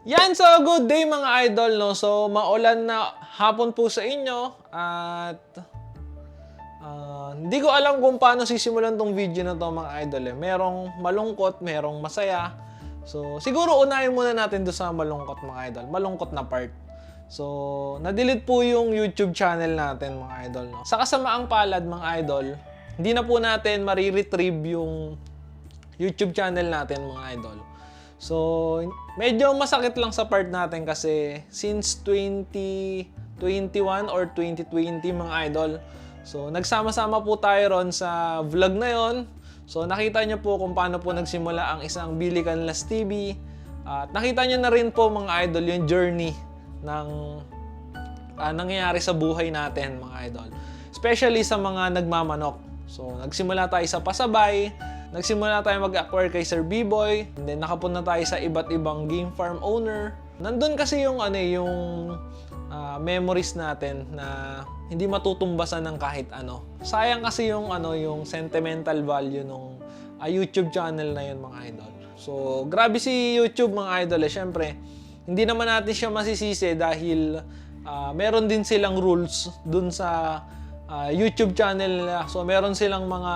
Yan, so good day mga idol, no? So, maulan na hapon po sa inyo at hindi ko alam kung paano sisimulan tong video na to mga idol eh. Merong malungkot, merong masaya. So, siguro unahin muna natin doon sa malungkot mga idol. Malungkot na part. So, na-delete po yung YouTube channel natin mga idol, no? Sa kasamaang palad mga idol, hindi na po natin mariretrieve yung YouTube channel natin mga idol. So, medyo masakit lang sa part natin kasi since 2021 or 2020 mga idol. So, nagsama-sama po tayo ron sa vlog na yon. So, nakita nyo po kung paano po nagsimula ang isang Billy Canlas TV. At nakita nyo na rin po mga idol yung journey ng nangyayari sa buhay natin mga idol. Especially sa mga nagmamanok. So, nagsimula tayo sa pasabay. Nagsimula tayo mag-acquire kay Sir B-Boy, and then nakapunta tayo sa iba't ibang game farm owner. Nandun kasi yung memories natin na hindi matutumbasan ng kahit ano. Sayang kasi yung sentimental value ng YouTube channel na yun mga idol. So, grabe si YouTube mga idol eh. Syempre, hindi naman natin siya masisisi dahil meron din silang rules dun sa YouTube channel nila. So, meron silang mga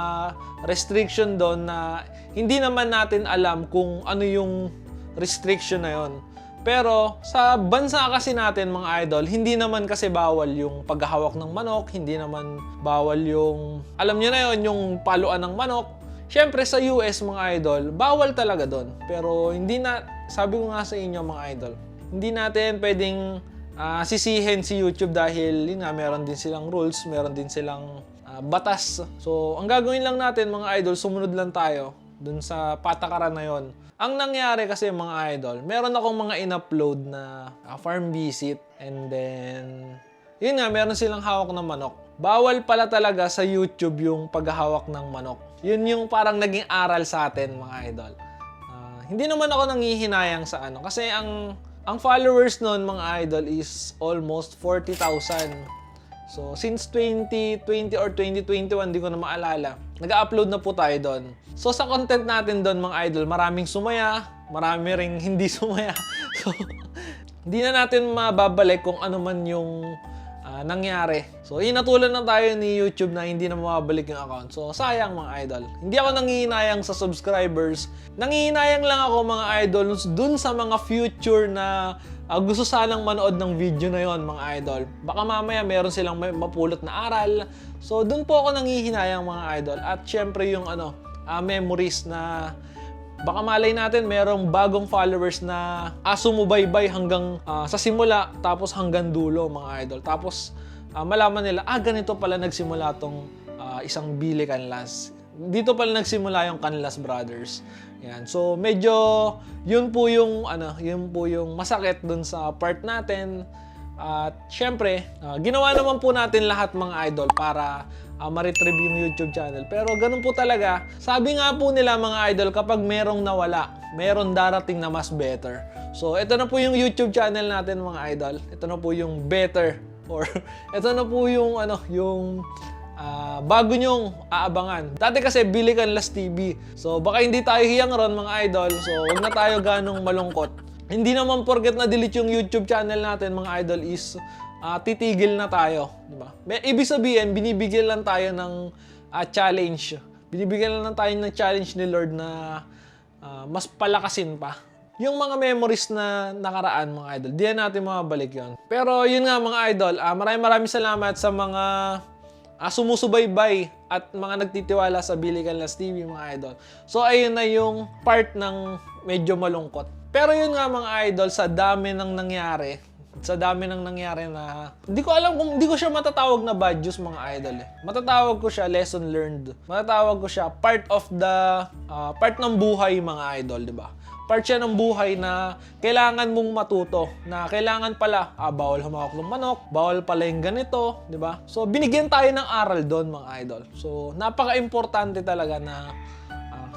restriction doon na hindi naman natin alam kung ano yung restriction na yon. Pero, sa bansa kasi natin mga idol, hindi naman kasi bawal yung paghahawak ng manok, hindi naman bawal yung, alam nyo na yon, yung paluan ng manok. Siyempre, sa US mga idol, bawal talaga doon. Pero, hindi na, sabi ko nga sa inyo mga idol, hindi natin pwedeng sisihin si YouTube dahil yun nga, meron din silang rules, meron din silang batas. So, ang gagawin lang natin mga idol, sumunod lang tayo dun sa patakaran na yon. Ang nangyari kasi mga idol, meron akong mga in-upload na farm visit and then, yun nga, meron silang hawak ng manok. Bawal pala talaga sa YouTube yung paghahawak ng manok. Yun yung parang naging aral sa atin mga idol. Hindi naman ako nanghihinayang sa ano, kasi ang followers noon mga idol is almost 40,000. So, since 2020 or 2021, di ko na maalala, nag-upload na po tayo doon. So, sa content natin doon mga idol, maraming sumaya, marami ring hindi sumaya. So, hindi na natin mababalik kung ano man yung nangyari. So, inatulan na tayo ni YouTube na hindi na mababalik yung account. So, sayang mga idol. Hindi ako nangihinayang sa subscribers. Nangihinayang lang ako mga idol dun sa mga future na gusto sanang manood ng video na yon mga idol. Baka mamaya meron silang mapulot na aral. So, dun po ako nangihinayang mga idol. At syempre yung memories na baka malay natin merong bagong followers na sumubaybay hanggang sa simula tapos hanggang dulo mga idol. Tapos malaman nila, ganito pala nagsimula tong isang Billy Canlas. Dito pala nagsimula yung Canlas Brothers. Yan. So medyo yun po yung masakit dun sa part natin. At syempre, ginawa naman po natin lahat mga idol para ma-retrieve yung YouTube channel. Pero ganun po talaga. Sabi nga po nila mga idol, kapag merong nawala, meron darating na mas better. So, ito na po yung YouTube channel natin mga idol. Ito na po yung better. Or, ito na po yung, bago nyong aabangan. Dati kasi Billy Canlas TV. So, baka hindi tayo hiyang ron mga idol. So, huwag na tayo ganong malungkot. Hindi naman porket na-delete yung YouTube channel natin mga idol is titigil na tayo, di ba? Ibig sabihin, binibigyan lang tayo ng challenge. Binibigyan lang tayo ng challenge ni Lord na mas palakasin pa. Yung mga memories na nakaraan mga idol, di natin mababalik yon. Pero yun nga mga idol, maraming salamat sa mga sumusubaybay at mga nagtitiwala sa Billy Canlas TV mga idol. So ayun na yung part ng medyo malungkot. Pero yun nga mga idol, sa dami ng nangyari na hindi ko alam kung hindi ko siya matatawag na bad news mga idol eh. Matatawag ko siya lesson learned. Matatawag ko siya part ng buhay mga idol, di ba? Part siya ng buhay na kailangan mong matuto, na kailangan pala bawal humawak ng manok, bawal pala yung ganito, di ba? So binigyan tayo ng aral doon mga idol. So napaka-importante talaga na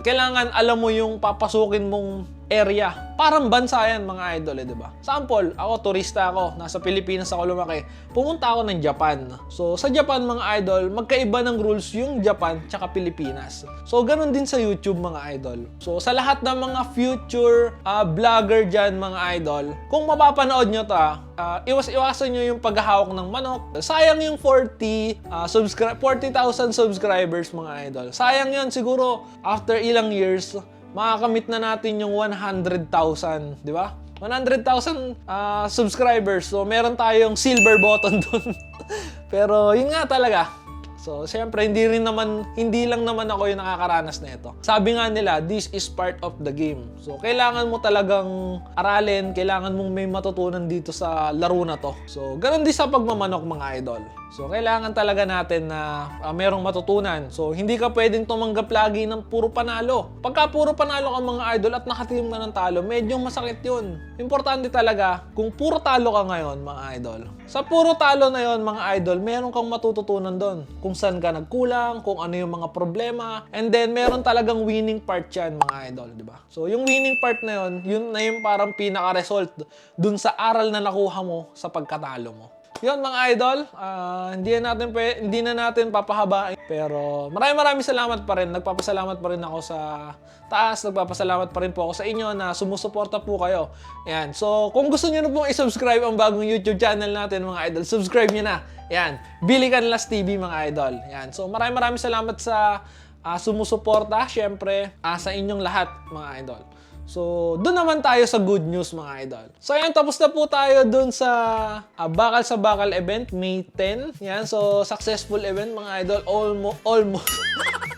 kailangan alam mo yung papasukin mong area. Parang bansa yan mga idol, di ba? Sample, ako, turista ako, nasa Pilipinas ako lumaki. Pumunta ako ng Japan. So, sa Japan mga idol, magkaiba ng rules yung Japan tsaka Pilipinas. So, ganun din sa YouTube mga idol. So, sa lahat ng mga future vlogger dyan mga idol, kung mapapanood nyo to, iwasan nyo yung paghahawak ng manok. Sayang yung 40,000 subscribers mga idol. Sayang yun siguro after ilang years, makakamit na natin yung 100,000, di ba? 100,000 subscribers. So, meron tayong silver button dun. Pero, yun nga talaga. So, siyempre, hindi lang naman ako yung nakakaranas na ito. Sabi nga nila, this is part of the game. So, kailangan mo talagang aralin, kailangan mong may matutunan dito sa laro na to. So, ganun din sa pagmamanok mga idol. So, kailangan talaga natin na merong matutunan. So, hindi ka pwedeng tumanggap lagi ng puro panalo. Pagka puro panalo ka mga idol at nakatim ka ng talo, medyo masakit yun. Importante talaga, kung puro talo ka ngayon mga idol, sa puro talo na yon mga idol, meron kang matututunan doon. Kung saan ka nagkulang, kung ano yung mga problema, and then meron talagang winning part yan mga idol, di ba? So, yung winning part na yun na yung parang pinaka-result dun sa aral na nakuha mo sa pagkatalo mo. Yun mga idol, hindi na natin papahabain. Pero maraming salamat pa rin. Nagpapasalamat pa rin ako sa taas. Nagpapasalamat pa rin po ako sa inyo na sumusuporta po kayo. Ayan. So kung gusto niyo na pong i-subscribe ang bagong YouTube channel natin mga idol, subscribe niyo na. Ayan. Billy Canlas TV mga idol. Ayan. So maraming salamat sa sumusuporta. Syempre sa inyong lahat mga idol. So, doon naman tayo sa good news mga idol. So, ayan, tapos na po tayo doon sa Bakal sa Bakal event, May 10. Yan, so, successful event mga idol.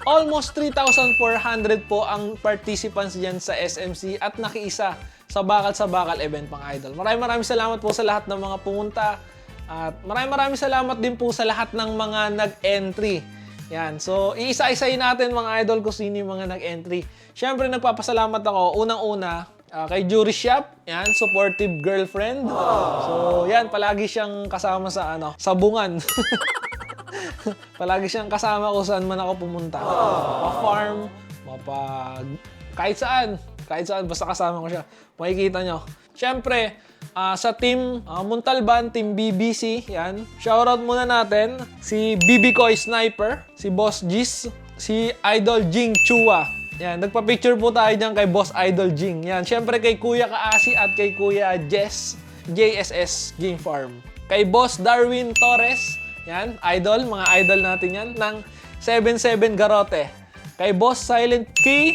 Almost 3,400 po ang participants dyan sa SMC at nakiisa sa Bakal event mga idol. Maraming salamat po sa lahat ng mga pumunta. At maraming salamat din po sa lahat ng mga nag-entry. Yan. So, iisa-isayin natin mga idol kung sino yung mga nag-entry. Siyempre, nagpapasalamat ako unang-una kay Jury Shop. Yan, supportive girlfriend. So, yan, palagi siyang kasama sa sabungan. Palagi siyang kasama kung saan man ako pumunta. Pa-farm, kahit saan, basta kasama ko siya. Makikita nyo. Siyempre, sa team Muntalban, team BBC, yan. Shoutout muna natin si BB Koy Sniper, si Boss Gis, si Idol Jing Chua. Yan, nagpa-picture po tayo dyan kay Boss Idol Jing. Yan, syempre kay Kuya Kaasi at kay Kuya Jess, JSS Game Farm. Kay Boss Darwin Torres, yan, idol, mga idol natin yan, ng 77 Garote. Kay Boss Silent Key,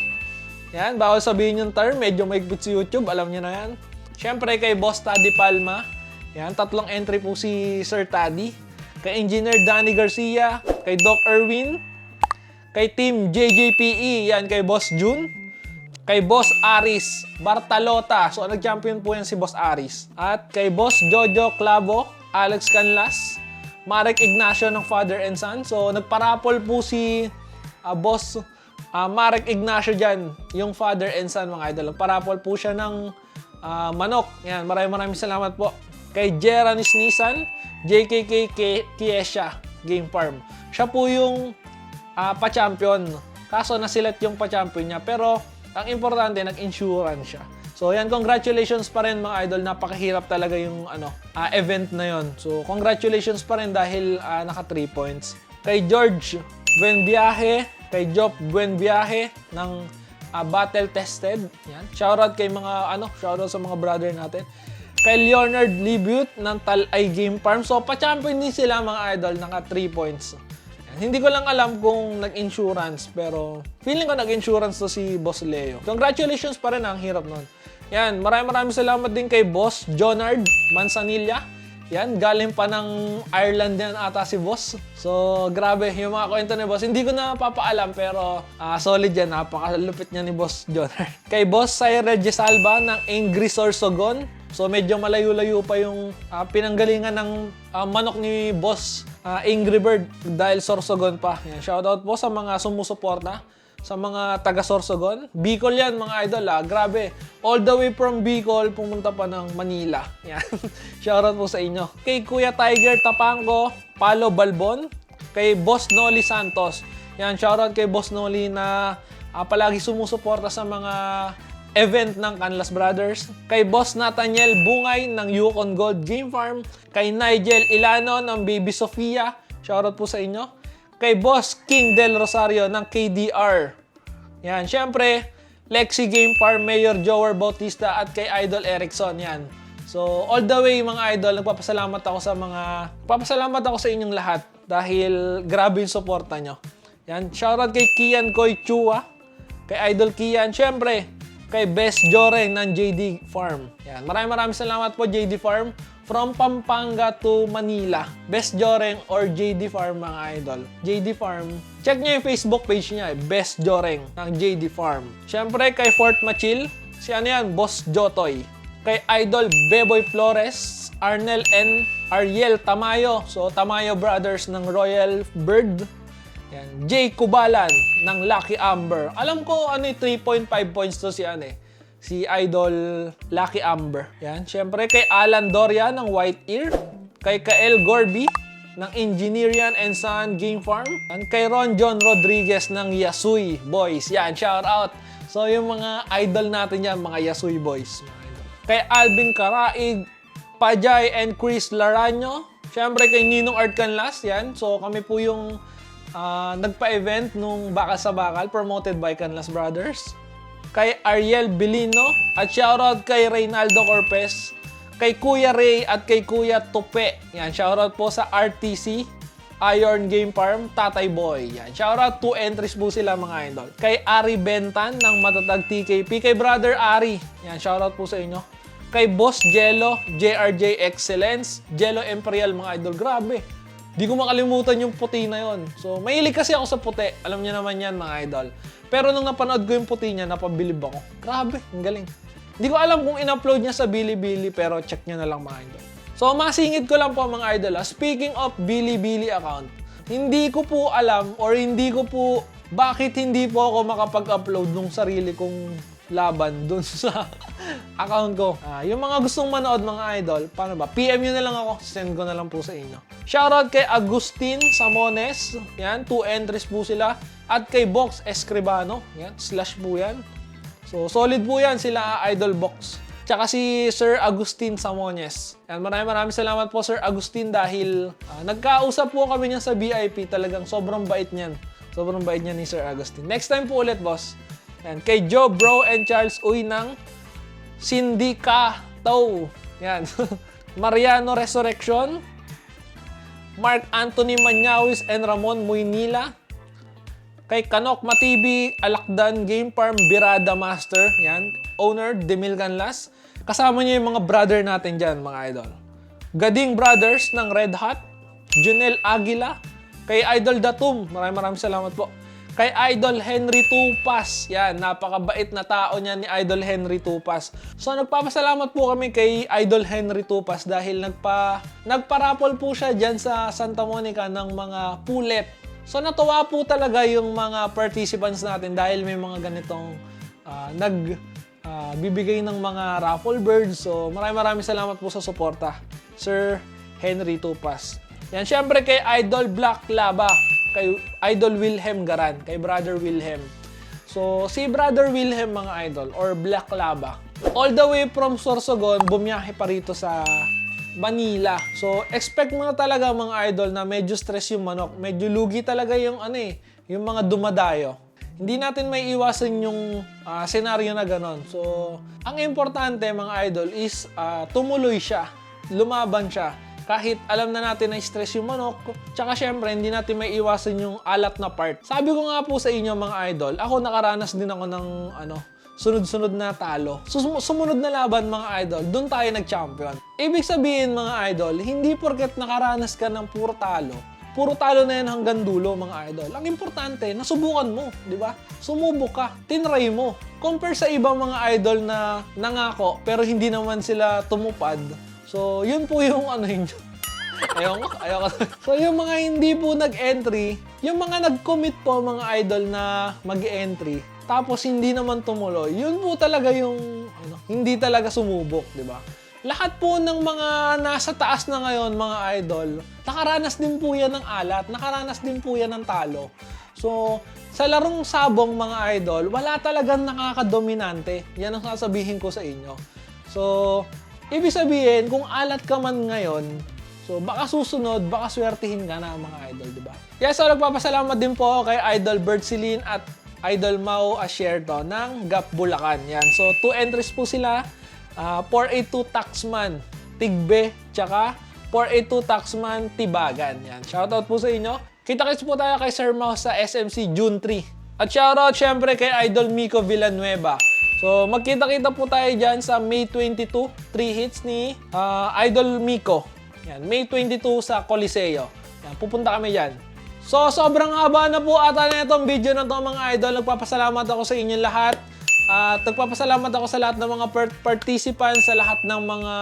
yan, bawal sabihin yung term, medyo maigpit si YouTube, alam niyo na yan. Siyempre kay Boss Taddy Palma. Yan, 3 entry po si Sir Taddy. Kay Engineer Danny Garcia. Kay Doc Erwin. Kay Team JJPE. Yan, kay Boss June. Kay Boss Aris Bartalota. So, nag-champion po yan si Boss Aris. At kay Boss Jojo Clavo. Alex Canlas. Marek Ignacio ng Father and Son. So, nagparapol po si Boss Marek Ignacio dyan. Yung Father and Son mga idol. Nagparapol po siya ng manok. Yan, maraming salamat po. Kay Jeranis Nissan, JKK Kiesha Game Farm. Siya po yung pa-champion. Kaso nasilat yung pa-champion niya. Pero, ang importante, nag-insurance siya. So, yan, congratulations pa rin mga idol. Napakahirap talaga yung event na yon. So, congratulations pa rin dahil naka 3 points. Kay George Buenviaje, kay Job Buenviaje ng Battle Tested. Yan. Shoutout kay shoutout sa mga brother natin. Kay Leonard Libut ng Talay Game Farm. So, pa-champion din sila mga idol, naka 3 points. Yan. Hindi ko lang alam kung nag-insurance, pero feeling ko nag-insurance to si Boss Leo. Congratulations pa rin, ang hirap nun. Yan, maraming salamat din kay Boss Jonard Manzanilla. Yan, galing pa ng Ireland yan ata si Boss. So, grabe, yung mga kwento ni Boss. Hindi ko na papaalam, pero solid yan. Napakalupit niya ni Boss Jonard. Kay Boss Sayre Gesalba ng Angry Sorsogon. So, medyo malayo-layo pa yung pinanggalingan ng manok ni Boss Angry Bird dahil Sorsogon pa. Yan, shoutout po sa mga sumusuporta. Sa mga taga-Sorsogon. Bicol yan mga idol Grabe. All the way from Bicol, pumunta pa ng Manila. Yan. Shoutout po sa inyo. Kay Kuya Tiger Tapango, Palo Balbon. Kay Boss Noli Santos. Yan, shoutout kay Boss Noli na palagi sumusuporta sa mga event ng Canlas Brothers, kay Boss Nathaniel Bungay ng Yukon Gold Game Farm, kay Nigel Ilano ng Baby Sofia, shoutout po sa inyo, kay Boss King Del Rosario ng KDR. Yan, syempre, Lexi Game Farm, Mayor Jower Bautista at kay Idol Erickson. Yan. So, all the way mga idol, nagpapasalamat ako sa inyong lahat dahil grabe yung suporta nyo. Yan, shoutout kay Kian Koy Chua, kay Idol Kian, syempre, kay Best Joreng ng JD Farm. Yan, maraming salamat po JD Farm. From Pampanga to Manila, Best Joreng or JD Farm mga idol. JD Farm, check nyo yung Facebook page niya, Best Joreng ng JD Farm. Siyempre kay Fort Machil, si ano yan, Boss Jotoy. Kay Idol Beboy Flores, Arnel N. Ariel Tamayo, so Tamayo Brothers ng Royal Bird. Yan. Jay Kubalan ng Lucky Amber. Alam ko ano yung 3.5 points to si si Idol Lucky Amber. Yan. Siyempre kay Alan Doria ng White Ear. Kay Kael Gorby ng Engineerian and Son Game Farm. Yan. Kay Ron John Rodriguez ng Yasui Boys. Yan, shout out. So yung mga idol natin yan, mga Yasui Boys. Kay Alvin Karaig, Pajay and Chris Laranyo. Siyempre kay Ninong Art Canlas. Yan. So kami po yung nagpa-event nung Bakal sa Bakal promoted by Canlas Brothers. Kay Ariel Bilino at shoutout kay Reynaldo Corpez, kay Kuya Ray at kay Kuya Tupe. Yan, shoutout po sa RTC Iron Game Farm, Tatay Boy. Yan, shoutout, 2 entries po sila mga idol. Kay Ari Bentan ng Matatag TKP, kay Brother Ari. Yan, shoutout po sa inyo. Kay Boss Jello, JRJ Excellence, Jello Imperial mga idol. Grabe. Di ko makalimutan yung puti na yon. So, mahilig kasi ako sa puti. Alam niyo naman yan mga idol. Pero nung napanood ko yung puti niya, napabilib ako. Grabe, ang galing. Hindi ko alam kung in-upload niya sa Bilibili, pero check niyo na lang mga idol. So, masingit ko lang po mga idol. Speaking of Bilibili account, hindi ko po alam or hindi ko po bakit hindi po ako makapag-upload nung sarili kong laban dun sa account ko. Yung mga gustong manood mga idol, paano ba? PM nyo na lang ako, send ko na lang po sa inyo. Shoutout kay Agustin Samones, yan, 2 entries po sila. At kay Box Escribano, yan, / po yan. So, solid po yan sila Idol Box. Tsaka si Sir Agustin Samones. Yan, maraming salamat po Sir Agustin dahil nagkausap po kami niyan sa VIP. Talagang sobrang bait niyan. Sobrang bait niyan ni Sir Agustin. Next time po ulit, boss. Yan, kay Joe Bro and Charles Uy ng Sindicato. Yan. Mariano Resurrection. Mark Anthony Manyawis and Ramon Muynila. Kay Kanok Matibi, Alakdan Game Farm, Birada Master. Yan. Owner, Demil Canlas. Kasama niyo yung mga brother natin dyan, mga idol. Gading Brothers ng Red Hot. Junel Aguila. Kay Idol Datum. Maraming salamat po. Kay Idol Henry Tupas. Yan, napakabait na tao niya ni Idol Henry Tupas. So, nagpapasalamat po kami kay Idol Henry Tupas dahil nagparapol po siya dyan sa Santa Monica ng mga pulet. So, natuwa po talaga yung mga participants natin dahil may mga ganitong bibigay ng mga raffle birds. So, maraming salamat po sa suporta, Sir Henry Tupas. Yan, syempre kay Idol Black Laba, kay Idol Wilhelm Garan, kay Brother Wilhelm. So, si Brother Wilhelm mga idol, or Black Laba, all the way from Sorsogon, bumiyahe pa rito sa Manila. So, expect mo na talaga mga idol na medyo stress yung manok. Medyo lugi talaga yung yung mga dumadayo. Hindi natin may iwasan yung senaryo na ganon. So, ang importante mga idol is tumuloy siya, lumaban siya. Kahit alam na natin na stress yung manok, tsaka syempre hindi natin may iwasan yung alat na part. Sabi ko nga po sa inyo mga idol, ako nakaranas din ako ng sunod-sunod na talo. So, sumunod na laban mga idol, doon tayo nag-champion. Ibig sabihin mga idol, hindi porket nakaranas ka ng puro talo na yan hanggang dulo mga idol. Ang importante, nasubukan mo, di ba? Sumubok ka, tinry mo. Compare sa ibang mga idol na nangako, pero hindi naman sila tumupad. So, yun po yung yun. Ayoko. So, yung mga hindi po nag-entry, yung mga nag-commit po mga idol na mag-entry, tapos hindi naman tumuloy, yun po talaga yung hindi talaga sumubok, di ba? Lahat po ng mga nasa taas na ngayon, mga idol, nakaranas din po yan ng alat, nakaranas din po yan ng talo. So, sa larong sabong mga idol, wala talagang nakakadominante. Yan ang sasabihin ko sa inyo. So, ibig sabihin, kung alat ka man ngayon, so baka susunod, baka swertihin ka na mga idol, di ba? Yes, so nagpapasalamat din po ako kay Idol Bertsilin at Idol Mau Asierto ng GAP Bulacan. Yan. So, 2 entries po sila. 482 Taxman Tigbe, tsaka 482 Taxman Tibagan. Yan. Shoutout po sa inyo. Kita-kits po tayo kay Sir Mau sa SMC June 3. At shoutout syempre kay Idol Miko Villanueva. So, magkita-kita po tayo dyan sa May 22, 3 hits ni Idol Miko. Yan, May 22 sa Coliseo. Yan, pupunta kami dyan. So, sobrang haba na po ata na itong video na to mga idol. Nagpapasalamat ako sa inyo lahat. At nagpapasalamat ako sa lahat ng mga participants, sa lahat ng mga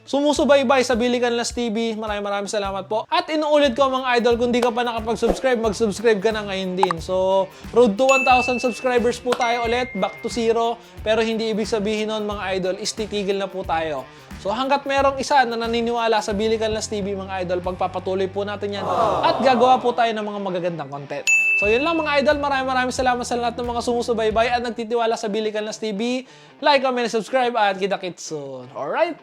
sumusubaybay sa Bilikan Las TV. Maraming salamat po. At inuulit ko mga idol, kung di ka pa nakapag-subscribe, mag-subscribe ka na ngayon din. So, road to 1,000 subscribers po tayo ulit, back to 0. Pero hindi ibig sabihin nun mga idol, is titigil na po tayo. So, hanggat merong isa na naniniwala sa Bilikan Las TV mga idol, pagpapatuloy po natin yan. At gagawa po tayo ng mga magagandang content. So, yun lang mga idol. Maraming salamat sa lahat ng mga sumusubaybay at nagtitiwala sa Bilikan Las TV. Like, comment, subscribe at kita-kits soon. Alright?